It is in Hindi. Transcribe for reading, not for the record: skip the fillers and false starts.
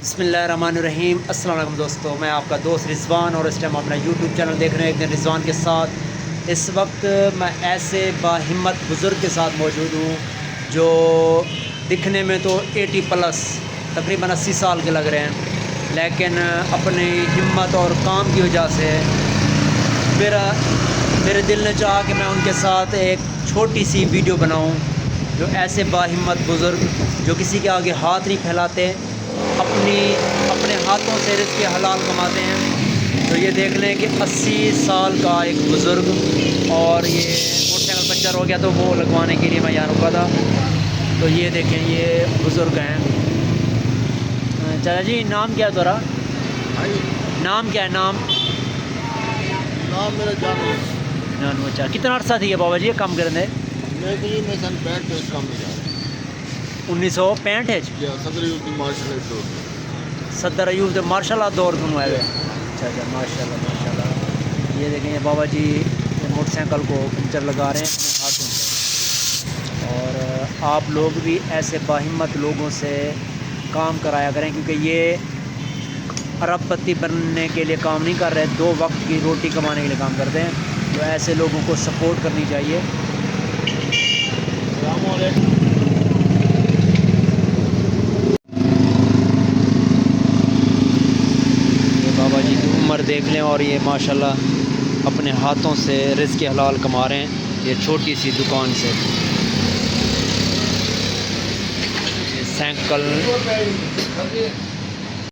बिस्मिल्लाहिर्रहमानिर्रहीम। अस्सलाम वालेकुम दोस्तों, मैं आपका दोस्त रिजवान और इस टाइम अपना यूट्यूब चैनल देख रहे हैं एक दिन रिजवान के साथ। इस वक्त मैं ऐसे बाहिम्मत बुज़ुर्ग के साथ मौजूद हूँ जो दिखने में तो 80 प्लस तकरीबन 80 साल के लग रहे हैं, लेकिन अपनी हिम्मत और काम की वजह से मेरे दिल ने चाहा कि मैं उनके साथ एक छोटी सी वीडियो बनाऊं। जो ऐसे बाहिम्मत बुज़ुर्ग जो किसी के आगे हाथ नहीं फैलाते, अपने हाथों से रिज़्क़ हलाल कमाते हैं। तो ये देख लें कि 80 साल का एक बुज़ुर्ग, और ये मोटरसाइकिल पंचर हो गया तो वो लगवाने के लिए मैं यहाँ रुका था। तो ये देखें, ये बुज़ुर्ग हैं। चाचा जी, नाम क्या है तोरा? नाम क्या है? नाम मेरा जानू। अच्छा, कितना अर्सा थी बाबा जी ये काम करने? मैं तो ये मैं सन 65 पे काम में जा 1965 है। सदर अयूब तो मार्शल दौर दोनों आए हुए। अच्छा, माशाल्लाह। ये देखें, ये बाबा जी मोटरसाइकिल को पंचर लगा रहे हैं अपने हाथों से। और आप लोग भी ऐसे बाहिम्मत लोगों से काम कराया करें, क्योंकि ये अरबपति बनने के लिए काम नहीं कर रहे, 2 वक्त की रोटी कमाने के लिए काम करते हैं। तो ऐसे लोगों को सपोर्ट करनी चाहिए। ये बाबा जी की उम्र देख लें, और ये माशाल्लाह अपने हाथों से रिज़्क़ हलाल कमा रहे हैं ये छोटी सी दुकान से। ये साइकिल